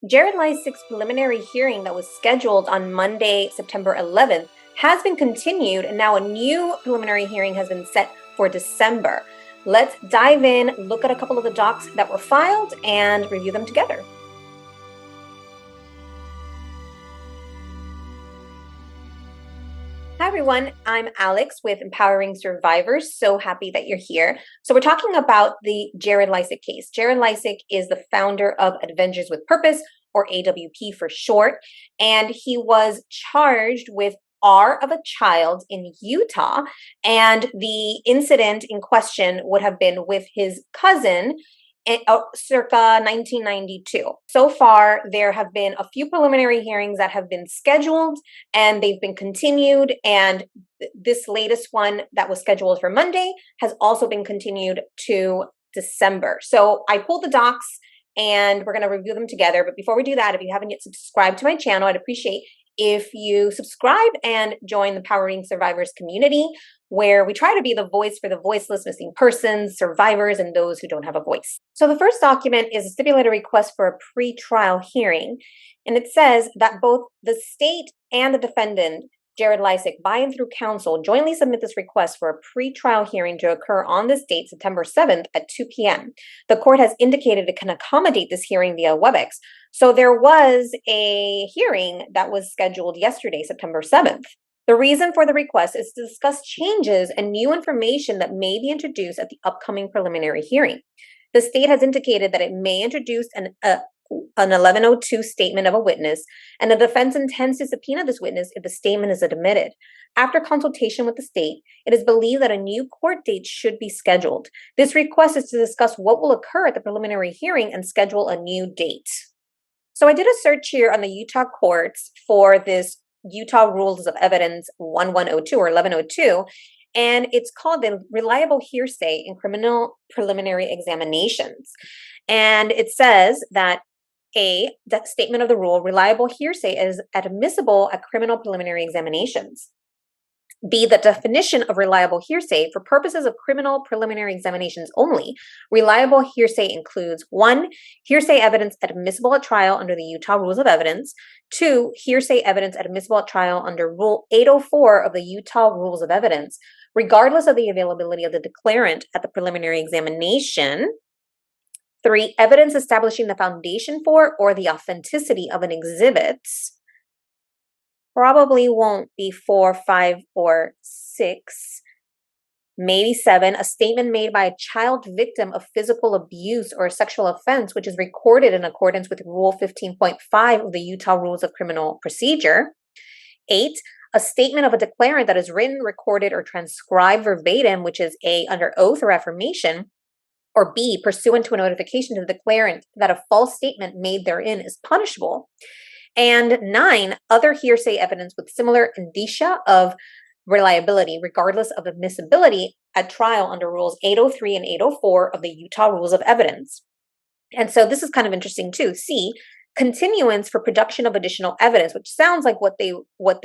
Jared Leisek's preliminary hearing that was scheduled on Monday, September 11th, has been continued, and now a new preliminary hearing has been set for December. Let's dive in, look at a couple of the docs that were filed, and review them together. Hi, everyone. I'm Alex with Empowering Survivors. So happy that you're here. So we're talking about the Jared Leisek case. Jared Leisek is the founder of Adventures with Purpose, or AWP for short, and he was charged with R of a child in Utah, and the incident in question would have been with his cousin circa 1992. So far, there have been a few preliminary hearings that have been scheduled and they've been continued. And this latest one that was scheduled for Monday has also been continued to December. So I pulled the docs and we're going to review them together. But before we do that, if you haven't yet subscribed to my channel, I'd appreciate if you subscribe and join the Empowering Survivors community, where we try to be the voice for the voiceless, missing persons, survivors, and those who don't have a voice. So the first document is a stipulated request for a pretrial hearing. And it says that both the state and the defendant, Jared Leisek, by and through counsel, jointly submit this request for a pretrial hearing to occur on this date, September 7th at 2 p.m. The court has indicated it can accommodate this hearing via WebEx. So there was a hearing that was scheduled yesterday, September 7th. The reason for the request is to discuss changes and new information that may be introduced at the upcoming preliminary hearing. The state has indicated that it may introduce an 1102 statement of a witness, and the defense intends to subpoena this witness if the statement is admitted. After consultation with the state, it is believed that a new court date should be scheduled. This request is to discuss what will occur at the preliminary hearing and schedule a new date. So I did a search here on the Utah courts for this Utah Rules of Evidence 1102 or 1102, and it's called the Reliable Hearsay in Criminal Preliminary Examinations. And it says that that statement of the rule, reliable hearsay is admissible at criminal preliminary examinations. B, the definition of reliable hearsay for purposes of criminal preliminary examinations only. Reliable hearsay includes 1, hearsay evidence admissible at trial under the Utah Rules of Evidence. 2, hearsay evidence admissible at trial under Rule 804 of the Utah Rules of Evidence, regardless of the availability of the declarant at the preliminary examination. 3, evidence establishing the foundation for or the authenticity of an exhibit. Probably won't be 4, 5, or 6. Maybe 7, a statement made by a child victim of physical abuse or a sexual offense, which is recorded in accordance with Rule 15.5 of the Utah Rules of Criminal Procedure. 8, a statement of a declarant that is written, recorded, or transcribed verbatim, which is A, under oath or affirmation, or B, pursuant to a notification to the declarant that a false statement made therein is punishable. And 9, other hearsay evidence with similar indicia of reliability, regardless of admissibility at trial under Rules 803 and 804 of the Utah Rules of Evidence. And so this is kind of interesting too. C, continuance for production of additional evidence, which sounds like what they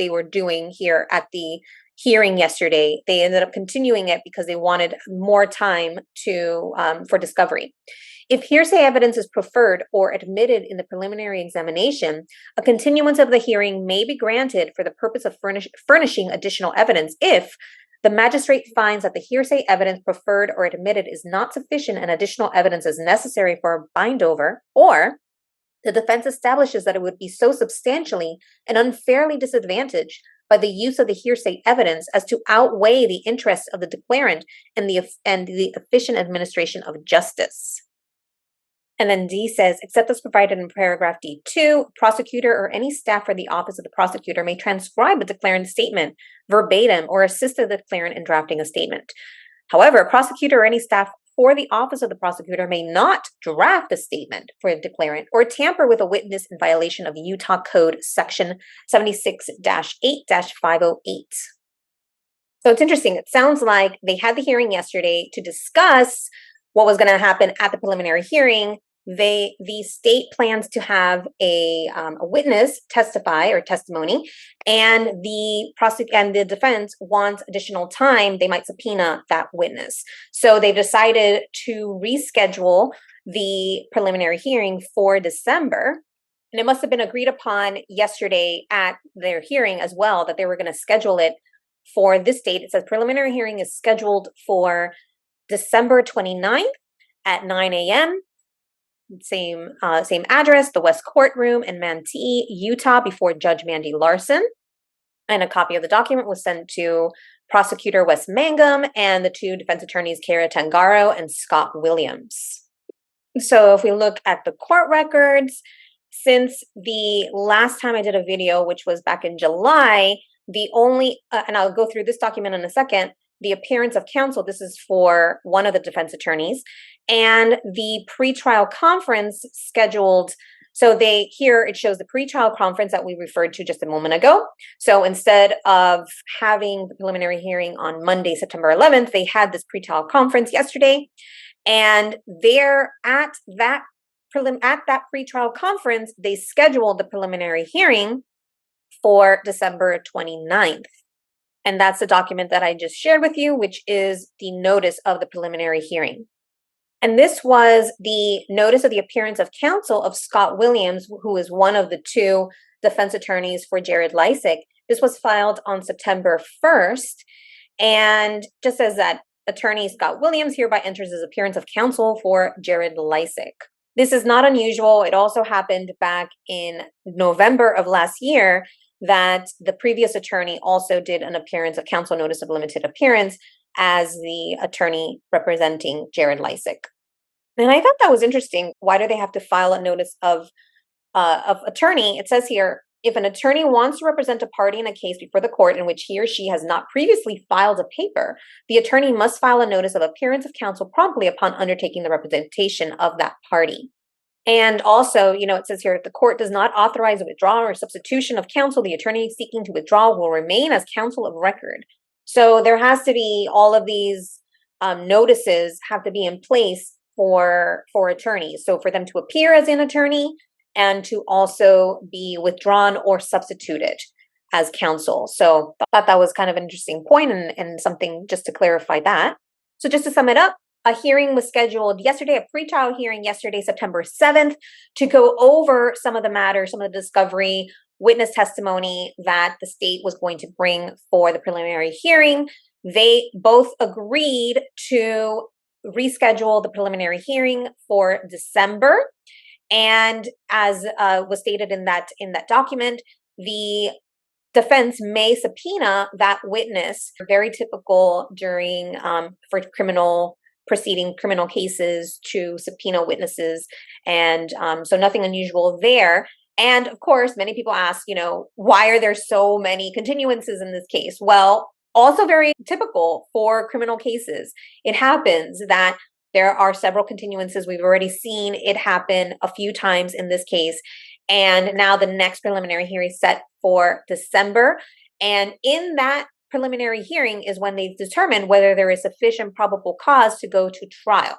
were doing here at the hearing yesterday. They ended up continuing it because they wanted more time for discovery. If hearsay evidence is preferred or admitted in the preliminary examination, a continuance of the hearing may be granted for the purpose of furnishing additional evidence if the magistrate finds that the hearsay evidence preferred or admitted is not sufficient and additional evidence is necessary for a bind-over, or the defense establishes that it would be so substantially and unfairly disadvantaged by the use of the hearsay evidence as to outweigh the interests of the declarant and the efficient administration of justice. And then D says, except as provided in paragraph D2, prosecutor or any staff for the office of the prosecutor may transcribe a declarant statement verbatim or assist the declarant in drafting a statement. However, a prosecutor or any staff for the office of the prosecutor may not draft a statement for a declarant or tamper with a witness in violation of Utah Code Section 76-8-508. So it's interesting. It sounds like they had the hearing yesterday to discuss what was going to happen at the preliminary hearing. The state plans to have a witness testify or testimony, and the defense wants additional time. They might subpoena that witness. So they've decided to reschedule the preliminary hearing for December. And it must have been agreed upon yesterday at their hearing as well that they were going to schedule it for this date. It says preliminary hearing is scheduled for December 29th at 9 a.m. Same address, the West Courtroom in Manatee, Utah, before Judge Mandy Larson. And a copy of the document was sent to Prosecutor Wes Mangum and the two defense attorneys, Kara Tangaro and Scott Williams. So if we look at the court records, since the last time I did a video, which was back in July, the only, and I'll go through this document in a second, the appearance of counsel, this is for one of the defense attorneys, and the pretrial conference scheduled. So here it shows the pretrial conference that we referred to just a moment ago. So instead of having the preliminary hearing on Monday, September 11th, they had this pretrial conference yesterday. And there at that pretrial conference, they scheduled the preliminary hearing for December 29th. And that's the document that I just shared with you, which is the notice of the preliminary hearing. And this was the notice of the appearance of counsel of Scott Williams, who is one of the two defense attorneys for Jared Leisek. This was filed on September 1st. And just as that, attorney Scott Williams hereby enters his appearance of counsel for Jared Leisek. This is not unusual. It also happened back in November of last year that the previous attorney also did an appearance of counsel notice of limited appearance as the attorney representing Jared Leisek. And I thought that was interesting. Why do they have to file a notice of attorney? It says here, if an attorney wants to represent a party in a case before the court in which he or she has not previously filed a paper, the attorney must file a notice of appearance of counsel promptly upon undertaking the representation of that party. And also, it says here, if the court does not authorize a withdrawal or substitution of counsel, the attorney seeking to withdraw will remain as counsel of record. So there has to be all of these notices have to be in place for attorneys. So for them to appear as an attorney, and to also be withdrawn or substituted as counsel. So I thought that was kind of an interesting point and something just to clarify that. So just to sum it up, a hearing was scheduled yesterday, a pretrial hearing yesterday, September 7th, to go over some of the matters, some of the discovery, witness testimony that the state was going to bring for the preliminary hearing. They both agreed to reschedule the preliminary hearing for December. And as was stated in that document, the defense may subpoena that witness. Very typical during for criminal cases to subpoena witnesses, and so nothing unusual there. And of course, many people ask, why are there so many continuances in this case? Well, also very typical for criminal cases. It happens that there are several continuances. We've already seen it happen a few times in this case. And now the next preliminary hearing is set for December. And in that preliminary hearing is when they determine whether there is sufficient probable cause to go to trial.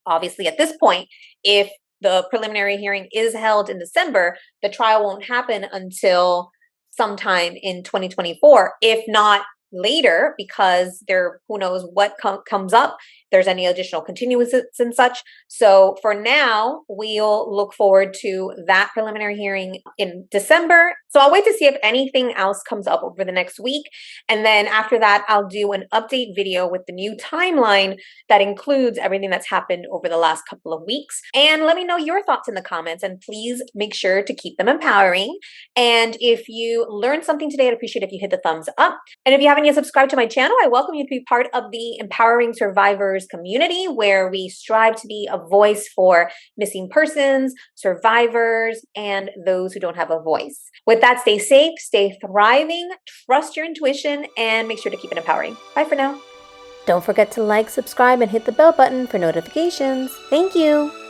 Obviously, at this point, if the preliminary hearing is held in December, the trial won't happen until sometime in 2024, if not later, because who knows what comes up, if there's any additional continuances and such. So for now, we'll look forward to that preliminary hearing in December. So I'll wait to see if anything else comes up over the next week. And then after that, I'll do an update video with the new timeline that includes everything that's happened over the last couple of weeks. And let me know your thoughts in the comments, and please make sure to keep them empowering. And if you learned something today, I'd appreciate if you hit the thumbs up. And if you haven't yet subscribed to my channel, I welcome you to be part of the Empowering Survivors community, where we strive to be a voice for missing persons, survivors, and those who don't have a voice. With that, stay safe, stay thriving, trust your intuition, and make sure to keep it empowering. Bye for now. Don't forget to like, subscribe, and hit the bell button for notifications. Thank you.